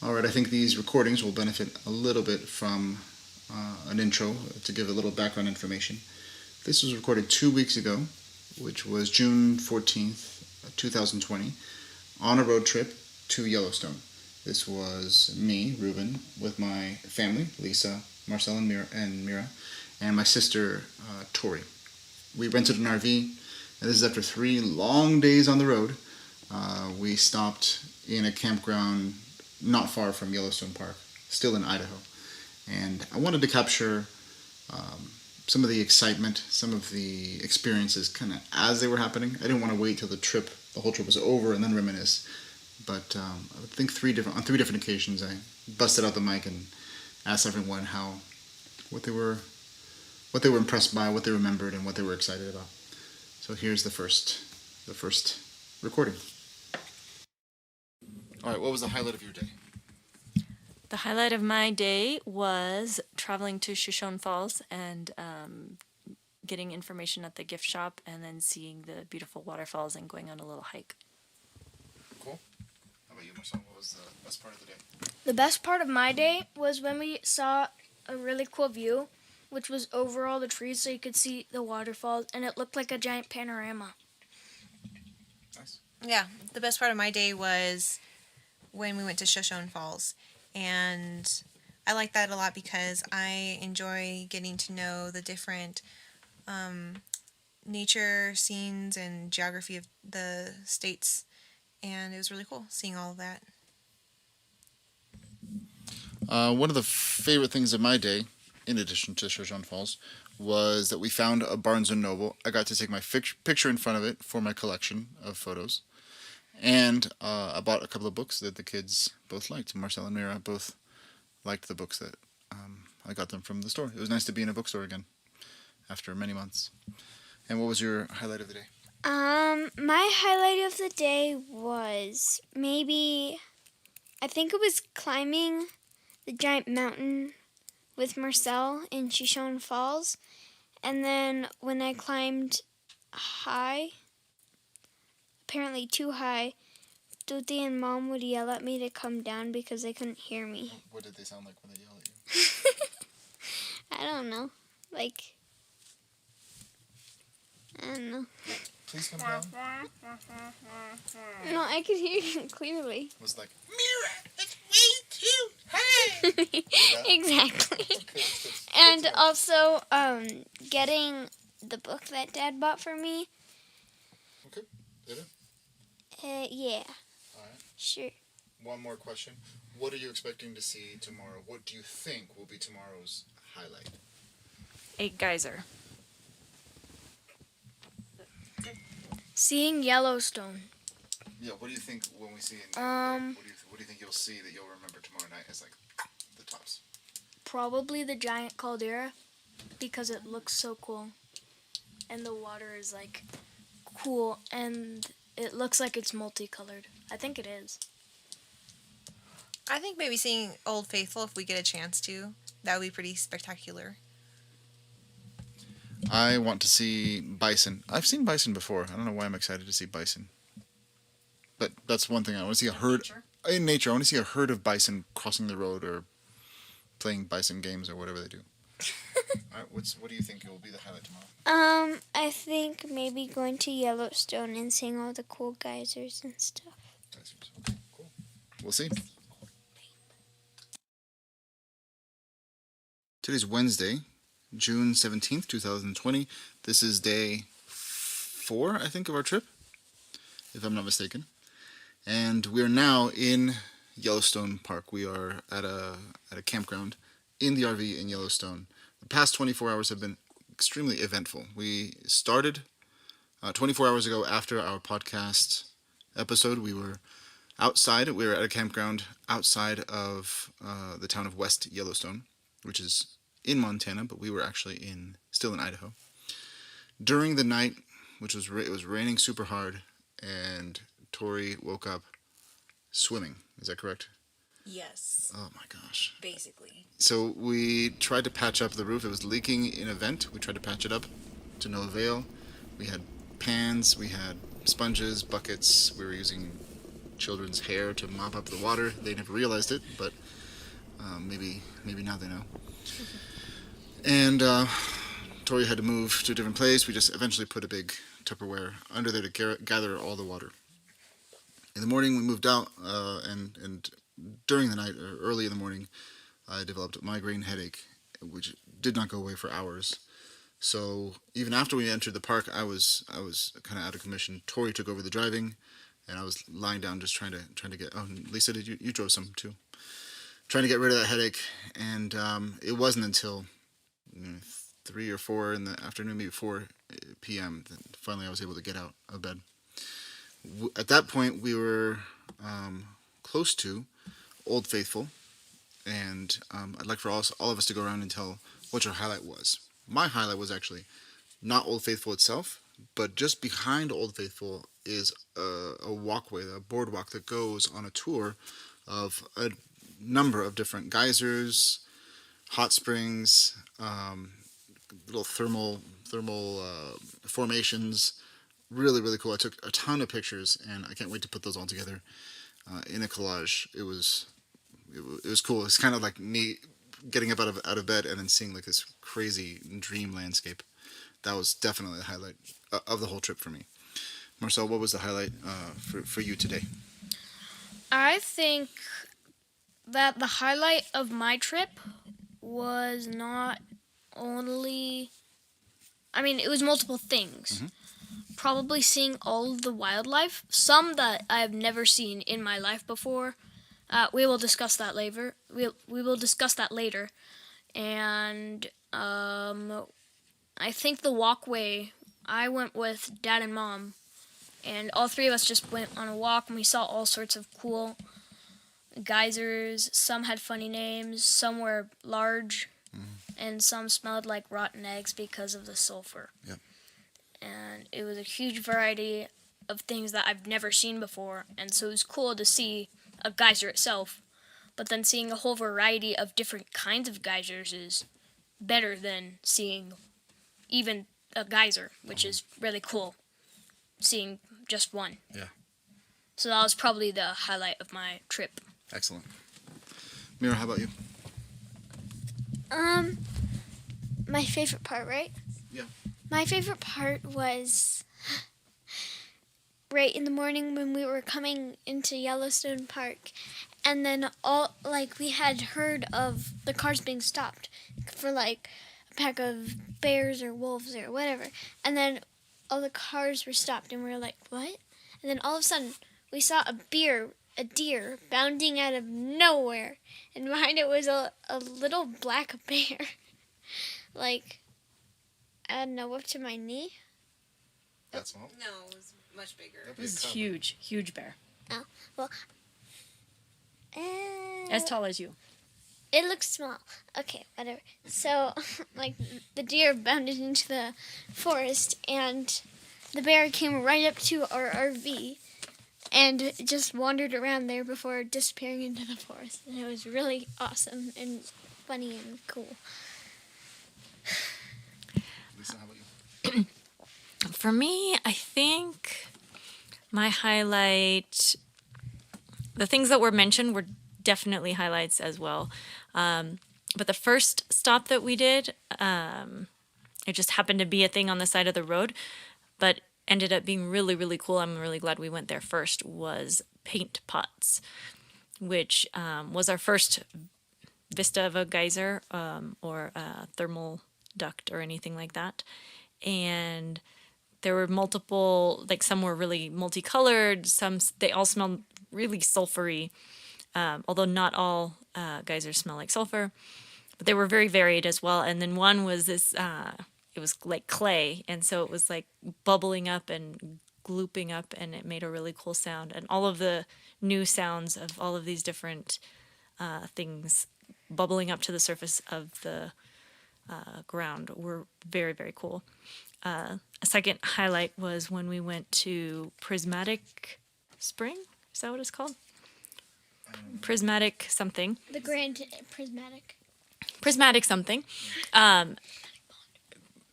Alright, I think these recordings will benefit a little bit from an intro to give a little background information. This was recorded 2 weeks ago, which was June 14th, 2020, on a road trip to Yellowstone. This was me, Ruben, with my family, Lisa, Marcel, and Mira, and my sister, Tori. We rented an RV, and this is after 3 long days on the road. We stopped in a campground not far from Yellowstone Park, still in Idaho. And I wanted to capture some of the excitement, some of the experiences kind of as they were happening. I didn't want to wait till the whole trip was over and then reminisce. But I think on 3 different occasions I busted out the mic and asked everyone what they were impressed by, what they remembered, and what they were excited about. So here's the first recording. All right, what was the highlight of your day? The highlight of my day was traveling to Shoshone Falls and getting information at the gift shop and then seeing the beautiful waterfalls and going on a little hike. Cool. How about you, Marcel? What was the best part of the day? The best part of my day was when we saw a really cool view, which was over all the trees so you could see the waterfalls, and it looked like a giant panorama. Nice. Yeah, the best part of my day was when we went to Shoshone Falls. And I like that a lot because I enjoy getting to know the different nature scenes and geography of the states. And it was really cool seeing all of that. One of the favorite things of my day, in addition to Shoshone Falls, was that we found a Barnes & Noble. I got to take my picture in front of it for my collection of photos. And I bought a couple of books that the kids both liked. Marcel and Mira both liked the books that I got them from the store. It was nice to be in a bookstore again after many months. And what was your highlight of the day? My highlight of the day was I think it was climbing the giant mountain with Marcel in Shoshone Falls. And then when I climbed high, apparently too high, Tuti and Mom would yell at me to come down because they couldn't hear me. What did they sound like when they yelled at you? I don't know. I don't know. Please come down. No, I could hear you clearly. It was like, Mira, it's way too high. Exactly. Okay, And also, getting the book that Dad bought for me. Okay, did it? Yeah. All right. Sure. One more question. What are you expecting to see tomorrow? What do you think will be tomorrow's highlight? A geyser. Seeing Yellowstone. Yeah, what do you think when we see it? Um, What do you think you'll see that you'll remember tomorrow night as like the tops? Probably the giant caldera because it looks so cool. And the water is cool and it looks like it's multicolored. I think it is. I think maybe seeing Old Faithful, if we get a chance to, that would be pretty spectacular. I want to see bison. I've seen bison before. I don't know why I'm excited to see bison. But that's one thing. I want to see a herd in nature. I want to see a herd of bison crossing the road or playing bison games or whatever they do. All right, what do you think will be the highlight tomorrow? I think maybe going to Yellowstone and seeing all the cool geysers and stuff. Okay, cool. We'll see. Today's Wednesday, June 17th, 2020. This is day 4, I think, of our trip, if I'm not mistaken. And we're now in Yellowstone Park. We are at a campground in the RV in Yellowstone. The past 24 hours have been extremely eventful. We started 24 hours ago after our podcast episode. We were outside. We were at a campground outside of the town of West Yellowstone, which is in Montana, but we were actually still in Idaho. During the night, it was raining super hard, and Tori woke up swimming. Is that correct? Yes, Oh my gosh. basically. So we tried to patch up the roof. It was leaking in a vent. We tried to patch it up to no avail. We had pans, we had sponges, buckets. We were using children's hair to mop up the water. They never realized it, but maybe now they know. And Tori had to move to a different place. We just eventually put a big Tupperware under there to gather all the water. In the morning, we moved out, and during the night, or early in the morning, I developed a migraine headache, which did not go away for hours. So even after we entered the park, I was kind of out of commission. Tori took over the driving, and I was lying down just trying to get. Oh, Lisa, did you drove some too? Trying to get rid of that headache, and it wasn't until 3 or 4 in the afternoon, maybe 4 p.m. that finally I was able to get out of bed. At that point, we were close to Old Faithful, and I'd like for all of us to go around and tell what your highlight was. My highlight was actually not Old Faithful itself, but just behind Old Faithful is a walkway, a boardwalk that goes on a tour of a number of different geysers, hot springs, little thermal formations. Really, really cool. I took a ton of pictures, and I can't wait to put those all together in a collage. It was cool. It's kind of like me getting up out of bed and then seeing like this crazy dream landscape. That was definitely the highlight of the whole trip for me. Marcel, what was the highlight for you today? I think that the highlight of my trip was not only, I mean, it was multiple things. Mm-hmm. Probably seeing all of the wildlife, some that I have never seen in my life before. We will discuss that later. We will discuss that later. And I think the walkway, I went with Dad and Mom, and all three of us just went on a walk, and we saw all sorts of cool geysers. Some had funny names, some were large, and some smelled like rotten eggs because of the sulfur. Yep. And it was a huge variety of things that I've never seen before, and so it was cool to see a geyser itself, but then seeing a whole variety of different kinds of geysers is better than seeing even a geyser, which is really cool, seeing just one. Yeah. So that was probably the highlight of my trip. Excellent. Mira, how about you? My favorite part, right? Yeah. My favorite part was right in the morning when we were coming into Yellowstone Park, and then we had heard of the cars being stopped for like a pack of bears or wolves or whatever, and then all the cars were stopped, and we were like, what? And then all of a sudden we saw a deer bounding out of nowhere, and behind it was a little black bear, like, I don't know, up to my knee. That's small. No, it was much bigger. It was huge, huge bear. Oh, well, As tall as you. it looks small. Okay, whatever. So, like, the deer bounded into the forest, and the bear came right up to our RV and just wandered around there before disappearing into the forest. And it was really awesome and funny and cool. Lisa, how about you? For me, I think my highlight, the things that were mentioned were definitely highlights as well. But the first stop that we did, it just happened to be a thing on the side of the road, but ended up being really, really cool. I'm really glad we went there first, was Paint Pots, which was our first vista of a geyser or a thermal duct or anything like that. And there were multiple, like some were really multicolored, they all smelled really sulfury, although not all geysers smell like sulfur, but they were very varied as well. And then one was this, it was like clay, and so it was like bubbling up and glooping up, and it made a really cool sound. And all of the new sounds of all of these different things bubbling up to the surface of the ground were very, very cool. A second highlight was when we went to Prismatic Spring. Is that what it's called? Prismatic something. The Grand Prismatic. Prismatic something.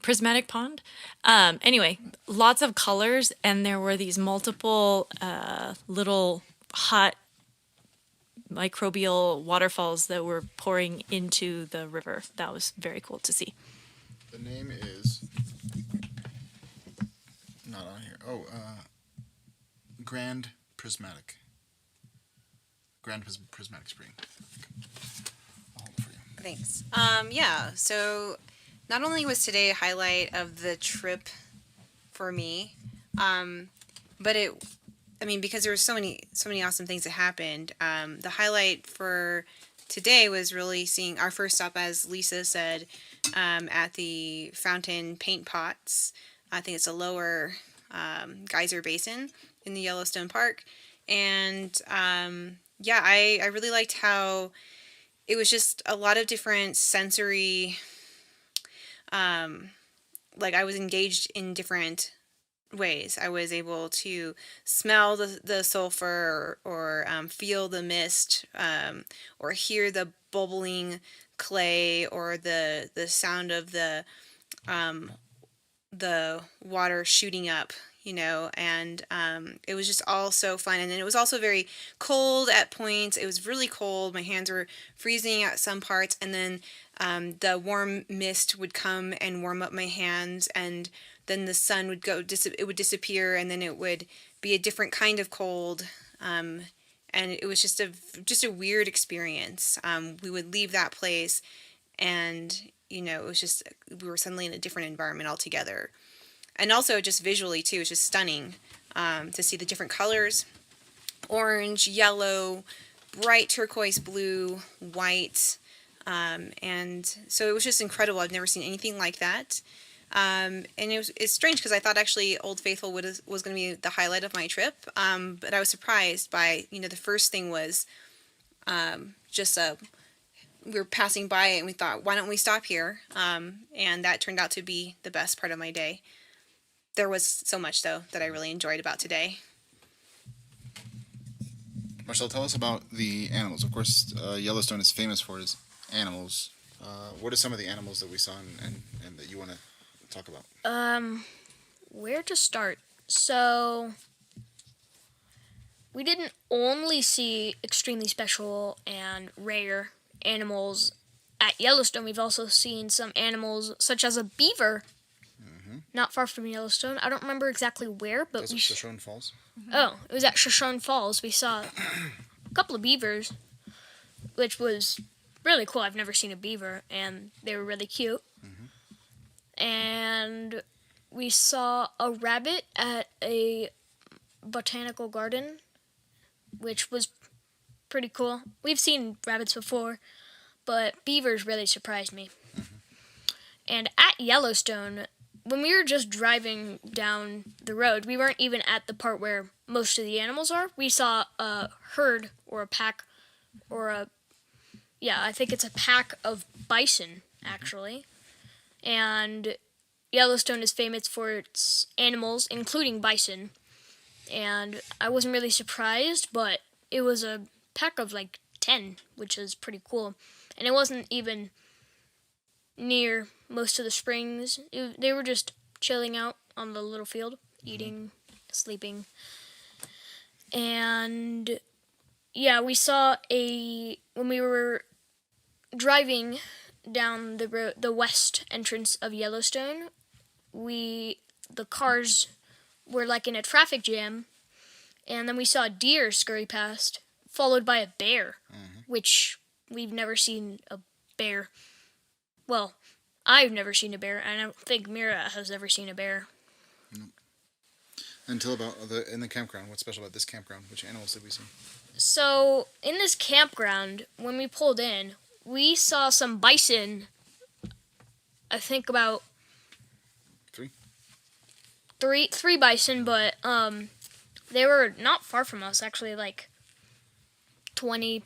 Prismatic Pond. Anyway, lots of colors, and there were these multiple little hot microbial waterfalls that were pouring into the river. That was very cool to see. The name is not on here. Oh, Grand Prismatic. Prismatic Spring. I'll hold it for you. Thanks. Yeah. So, not only was today a highlight of the trip for me, but because there were so many awesome things that happened. The highlight for today was really seeing our first stop, as Lisa said, at the Fountain Paint Pots. I think it's a lower geyser basin in the Yellowstone Park, and I really liked how it was just a lot of different sensory. Like I was engaged in different ways. I was able to smell the sulfur or feel the mist or hear the bubbling clay or the sound of the water shooting up, and it was just all so fun. And then it was also very cold at points. It was really cold. My hands were freezing at some parts, and then the warm mist would come and warm up my hands, and then the sun would it would disappear, and then it would be a different kind of cold, and it was just a weird experience. We would leave that place, and it was just, we were suddenly in a different environment altogether. And also just visually too, it was just stunning to see the different colors: orange, yellow, bright turquoise blue, white, and so it was just incredible. I've never seen anything like that. And it's strange because I thought actually Old Faithful was going to be the highlight of my trip, but I was surprised by, the first thing was we were passing by it and we thought, why don't we stop here? And that turned out to be the best part of my day. There was so much, though, that I really enjoyed about today. Marcel, tell us about the animals. Of course, Yellowstone is famous for its animals. What are some of the animals that we saw and that you want to talk about? Where to start? So, we didn't only see extremely special and rare animals at Yellowstone. We've also seen some animals such as a beaver, not far from Yellowstone. I don't remember exactly where, but That's at Shoshone Falls. Oh, it was at Shoshone Falls. We saw a couple of beavers, which was really cool. I've never seen a beaver, and they were really cute. And we saw a rabbit at a botanical garden, which was pretty cool. We've seen rabbits before, but beavers really surprised me. And at Yellowstone, when we were just driving down the road, we weren't even at the part where most of the animals are. We saw a herd or a pack I think it's a pack of bison, actually. And Yellowstone is famous for its animals, including bison. And I wasn't really surprised, but it was a pack of 10, which is pretty cool. And it wasn't even near most of the springs. They were just chilling out on the little field, eating, sleeping. And we saw when we were driving down the road, the west entrance of Yellowstone, the cars were in a traffic jam, and then we saw a deer scurry past, followed by a bear, which we've never seen a bear. Well, I've never seen a bear, and I don't think Mira has ever seen a bear. No. Until about in the campground. What's special about this campground? Which animals did we see? So, in this campground, when we pulled in, we saw some bison. I think about three bison, but they were not far from us. Actually, 20. The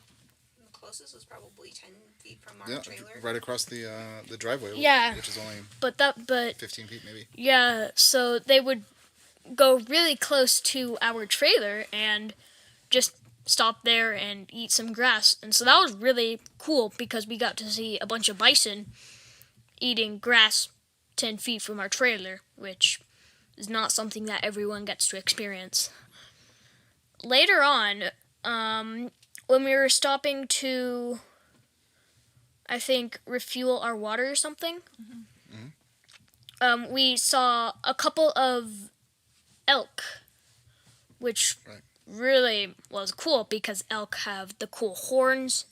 closest was probably 10 feet from our trailer. Right across the driveway. Yeah, which is only but 15 feet maybe. Yeah, so they would go really close to our trailer and just stop there and eat some grass. And so that was really cool because we got to see a bunch of bison eating grass 10 feet from our trailer, which is not something that everyone gets to experience. Later on, when we were stopping to, I think, refuel our water or something, we saw a couple of elk, which Right. really was cool because elk have the cool horns.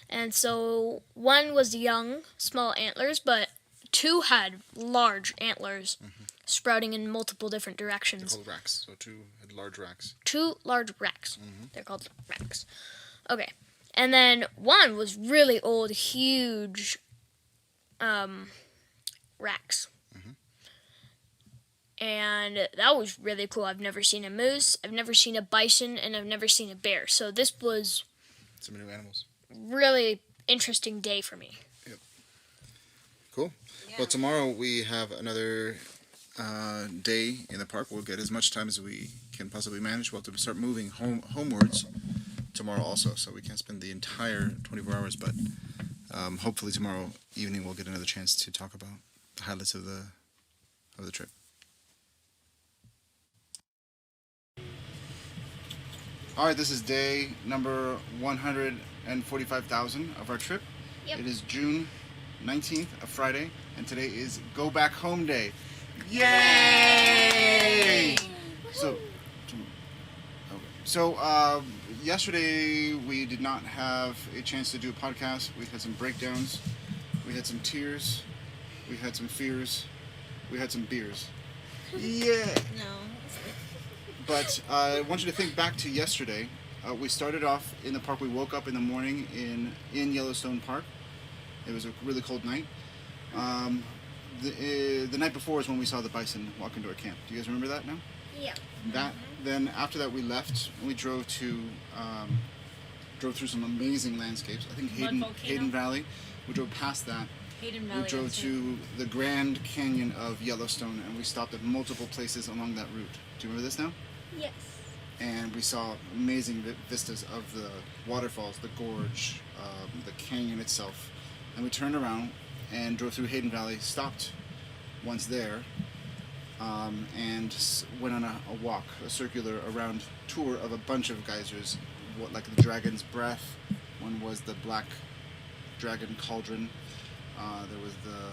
And so one was young, small antlers, but two had large antlers sprouting in multiple different They're directions. called racks. So 2 had large racks. 2 large racks. They're called racks. Okay. And then one was really old, huge racks. And that was really cool. I've never seen a moose, I've never seen a bison, and I've never seen a bear. So this was Some new animals. really interesting day for me. Cool. Well, tomorrow we have another day in the park. We'll get as much time as we can possibly manage. We'll have to start moving homewards tomorrow also, so we can't spend the entire 24 hours, but hopefully tomorrow evening we'll get another chance to talk about the highlights of the trip. All right, this is day number 145,000 of our trip. Yep. It is June 19th, a Friday, and today is Go Back Home Day. Yay! So, yesterday we did not have a chance to do a podcast. We had some breakdowns, we had some tears, we had some fears, we had some beers. Yeah! No. But I want you to think back to yesterday. We started off in the park. We woke up in the morning in Yellowstone Park. It was a really cold night. The night before is when we saw the bison walk into our camp. Do you guys remember that now? Yeah. Then after that we left and we drove through some amazing landscapes. I think Hayden Valley. We drove past that. Hayden Valley. We drove to the Grand Canyon of Yellowstone, and we stopped at multiple places along that route. Do you remember this now? Yes. And we saw amazing vistas of the waterfalls, the gorge, the canyon itself. And we turned around and drove through Hayden Valley, stopped once there, and went on a walk, a circular around tour of a bunch of geysers, like the Dragon's Breath. One was the Black Dragon Cauldron. There was the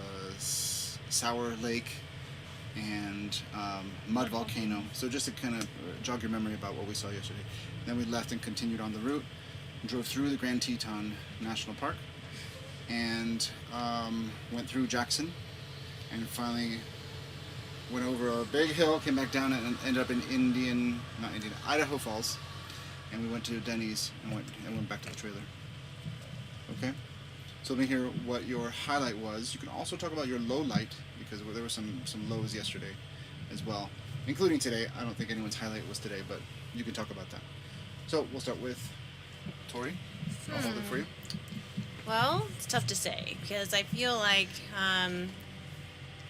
Sour Lake and Mud Volcano. So just to kind of jog your memory about what we saw yesterday. Then we left and continued on the route, drove through the Grand Teton National Park, and went through Jackson, and finally went over a big hill, came back down, and ended up in Idaho Falls, and we went to Denny's and went back to the trailer. Okay? So let me hear what your highlight was. You can also talk about your low light, because there were some lows yesterday as well, including today. I don't think anyone's highlight was today, but you can talk about that. So we'll start with Tori. I'll hold it for you. Well, it's tough to say because I feel like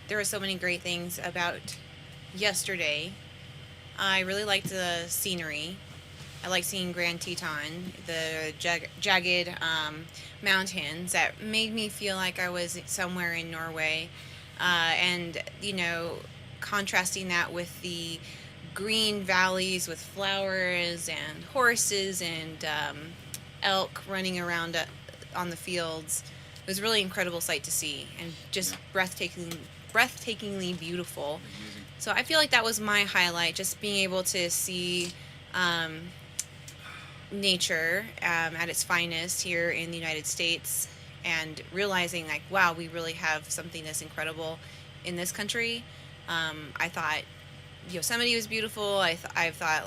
there were so many great things about yesterday. I really liked the scenery. I like seeing Grand Teton, the jagged mountains that made me feel like I was somewhere in Norway. And, contrasting that with the green valleys with flowers and horses and elk running around on the fields. It was a really incredible sight to see and just breathtakingly beautiful. Amazing. So I feel like that was my highlight, just being able to see nature at its finest here in the United States, and realizing like, wow, we really have something that's incredible in this country. I thought Yosemite was beautiful. I've thought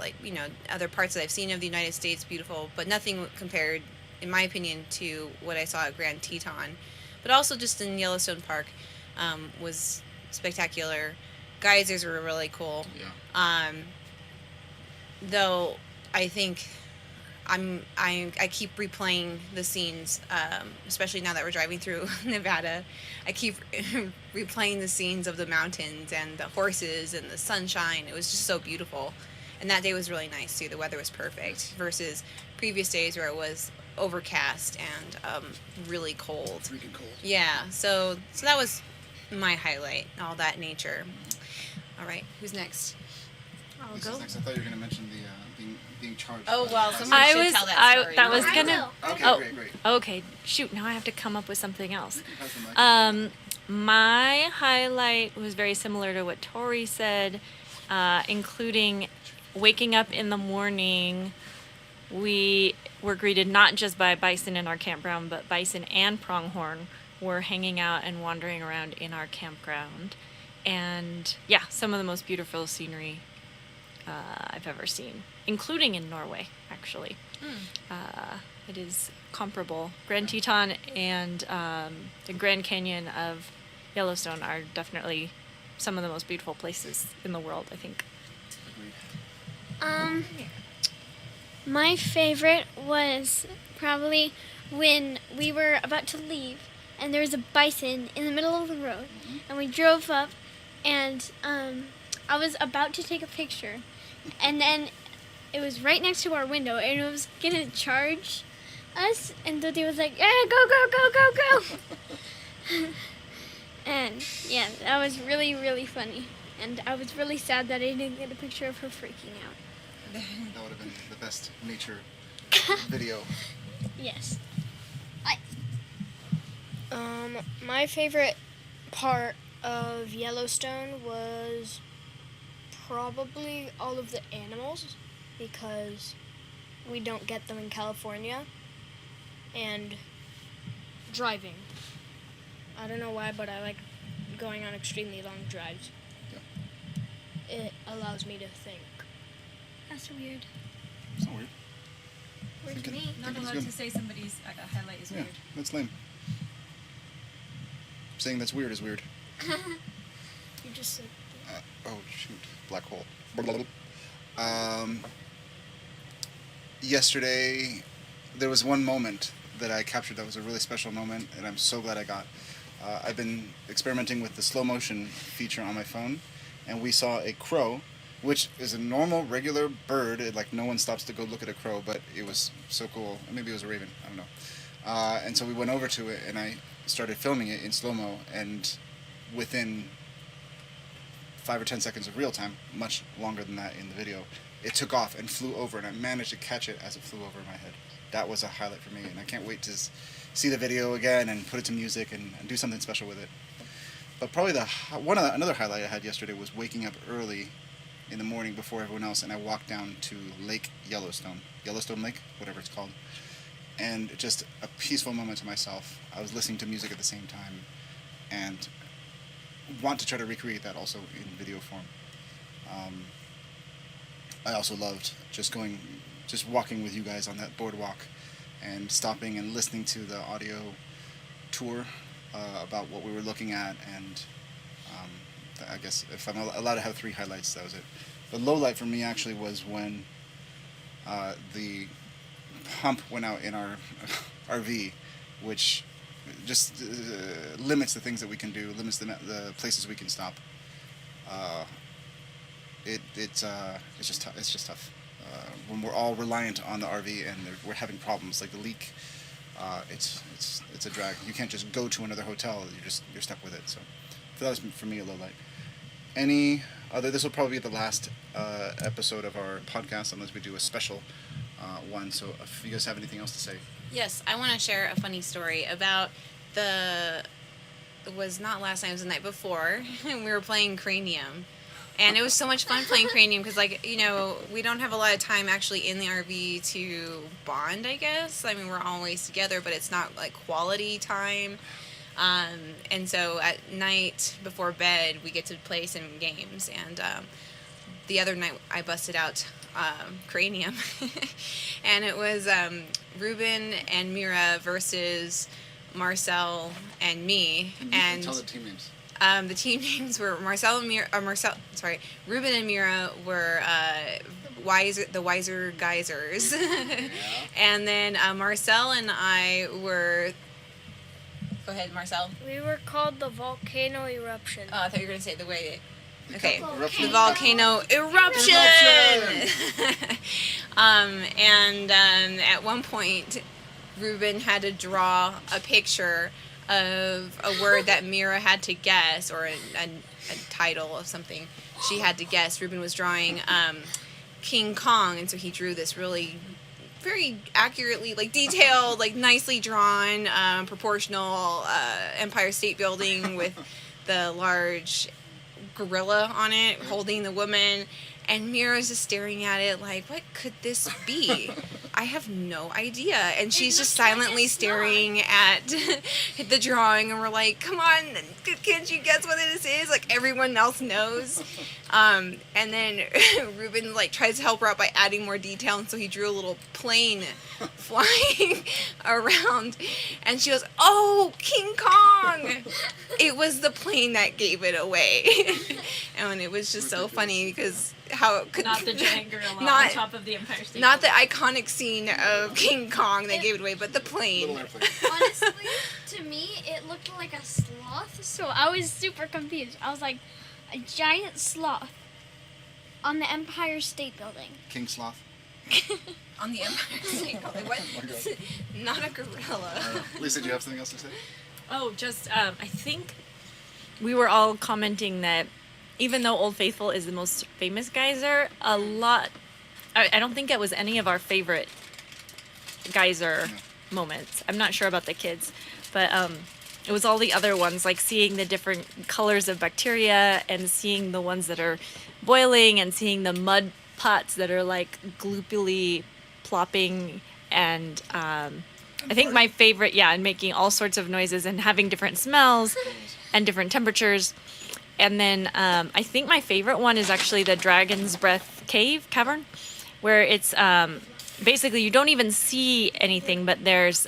other parts that I've seen of the United States beautiful, but nothing compared, in my opinion, to what I saw at Grand Teton. But also just in Yellowstone Park was spectacular. Geysers were really cool. Yeah. Though I think I keep replaying the scenes, especially now that we're driving through Nevada. I keep replaying the scenes of the mountains and the horses and the sunshine. It was just so beautiful. And that day was really nice too. The weather was perfect versus previous days where it was overcast and really cold. Freaking cold. Yeah, so that was my highlight, all that nature. All right, who's next? I'll Lisa's go. next. I thought you were going to mention being charged. Oh, by well, the someone I should was tell that story. that was I gonna. will. Okay, Oh. great. Okay, shoot. Now I have to come up with something else. Pass the mic. My highlight was very similar to what Tori said, including waking up in the morning. We were greeted not just by bison in our campground, but bison and pronghorn were hanging out and wandering around in our campground. And yeah, some of the most beautiful scenery I've ever seen, including in Norway, actually. It is comparable. Grand Teton and the Grand Canyon of Yellowstone are definitely some of the most beautiful places in the world, I think. My favorite was probably when we were about to leave and there was a bison in the middle of the road and we drove up and I was about to take a picture and then it was right next to our window and it was gonna charge us and Dodi was like, yeah, go. And yeah, that was really, really funny. And I was really sad that I didn't get a picture of her freaking out. That would have been the best nature video. Yes. My favorite part of Yellowstone was probably all of the animals because we don't get them in California, and driving. I don't know why, but I like going on extremely long drives. Yeah. It allows me to think. That's weird. It's not weird. Weird to Thinking- me. Not thinking it's allowed good. to say somebody's highlight is Yeah, that's lame. Saying that's weird is weird. You just said Oh shoot, black hole. Yesterday, there was one moment that I captured that was a really special moment, and I'm so glad I got. I've been experimenting with the slow motion feature on my phone, and we saw a crow, which is a normal, regular bird. Like no one stops to go look at a crow, but it was so cool. Maybe it was a raven. I don't know. And so we went over to it, and I started filming it in slow mo, and within 5 or 10 seconds of real time, much longer than that in the video, it took off and flew over, and I managed to catch it as it flew over my head. That was a highlight for me, and I can't wait to see the video again and put it to music and do something special with it. But probably another highlight I had yesterday was waking up early in the morning before everyone else, and I walked down to Lake Yellowstone Lake, whatever it's called, and just a peaceful moment to myself. I was listening to music at the same time, and want to try to recreate that also in video form. I also loved just walking with you guys on that boardwalk and stopping and listening to the audio tour about what we were looking at, and I guess if I'm allowed to have 3 highlights, that was it. The low light for me actually was when the pump went out in our RV, which just limits the things that we can do, limits the places we can stop. It's just tough when we're all reliant on the RV and we're having problems like the leak. It's a drag. You can't just go to another hotel. You're stuck with it. So that was for me a low light. Any other? This will probably be the last episode of our podcast unless we do a special one. So if you guys have anything else to say. Yes, I want to share a funny story about it was not last night, it was the night before, and we were playing Cranium. And it was so much fun playing Cranium because, like, you know, we don't have a lot of time actually in the RV to bond, I guess. I mean, we're always together, but it's not, like, quality time. And so at night before bed, we get to play some games. And the other night, I busted out Cranium. And it was Ruben and Mira versus Marcel and me. And Tell the team names. the team names were Ruben and Mira were the Wiser Geysers. And then Marcel and I were. Go ahead, Marcel. we were called the volcano eruption. Oh, I thought you were going to say the way. Okay, Eruption. the volcano eruption. And at one point, Ruben had to draw a picture of a word that Mira had to guess, or a title of something she had to guess. Ruben was drawing King Kong, and so he drew this really very accurately, like detailed, like nicely drawn, proportional Empire State Building with the large gorilla on it holding the woman, and Mira's just staring at it like, what could this be? I have no idea. And she's just silently staring at the drawing, and we're like, come on, can't you guess what this is? Like, everyone else knows. And then Ruben like tries to help her out by adding more detail, and so he drew a little plane flying around, and she goes, oh, King Kong! It was the plane that gave it away. And it was just so funny because how it could Not the giant gorilla not, on top of the Empire State not the iconic scene of King Kong that gave it away, but the plane. Honestly, to me, it looked like a sloth, so I was super confused. I was like, a giant sloth on the Empire State Building. King Sloth. On the Empire State Building. What? Not a gorilla. Lisa, do you have something else to say? Oh, just I think we were all commenting that even though Old Faithful is the most famous geyser, I don't think it was any of our favorite geyser moments. I'm not sure about the kids, but it was all the other ones, like seeing the different colors of bacteria and seeing the ones that are boiling and seeing the mud pots that are like gloopily plopping, and I think my favorite, and making all sorts of noises and having different smells and different temperatures. And then I think my favorite one is actually the Dragon's Breath cavern, where it's basically you don't even see anything, but there's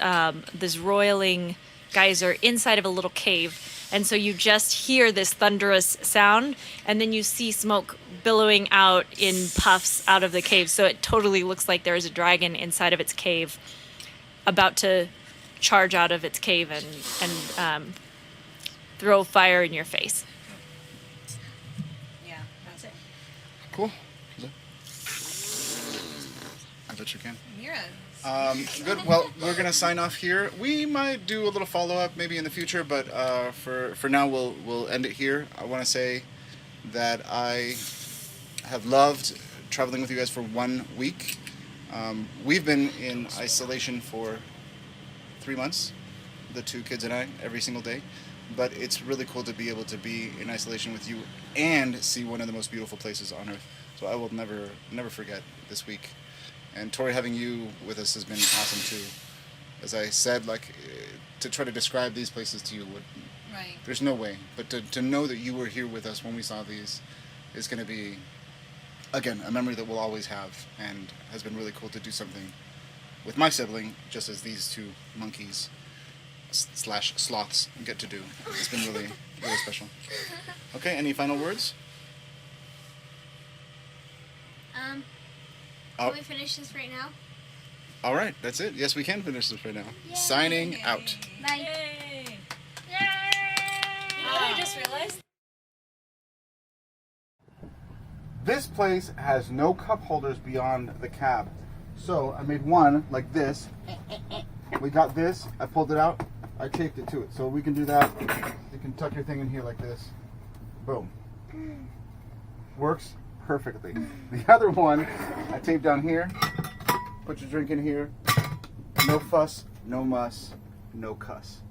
this roiling geyser inside of a little cave. And so you just hear this thunderous sound, and then you see smoke billowing out in puffs out of the cave. So it totally looks like there is a dragon inside of its cave about to charge out of its cave and throw fire in your face. Yeah, that's it. Cool. I bet you can. Mira. Good. Well, we're gonna sign off here. We might do a little follow-up maybe in the future, but for now we'll end it here. I want to say that I have loved traveling with you guys for 1 week. We've been in isolation for 3 months, the two kids and I, every single day. But it's really cool to be able to be in isolation with you and see one of the most beautiful places on Earth. So I will never forget this week. And Tori, having you with us has been awesome too. As I said, like, to try to describe these places to you would, Right. there's no way. But to know that you were here with us when we saw these is going to be, again, a memory that we'll always have, and has been really cool to do something with my sibling, just as these two monkeys / sloths get to do. It's been really, really special. Okay, any final words? Can we finish this right now? All right, that's it. Yes, we can finish this right now. Signing out. Bye. Yay! Yay! You know what I just realized? This place has no cup holders beyond the cab. So I made one like this. We got this, I pulled it out, I taped it to it. So we can do that. You can tuck your thing in here like this. Boom. Works perfectly. The other one, I taped down here. Put your drink in here. No fuss, no muss, no cuss.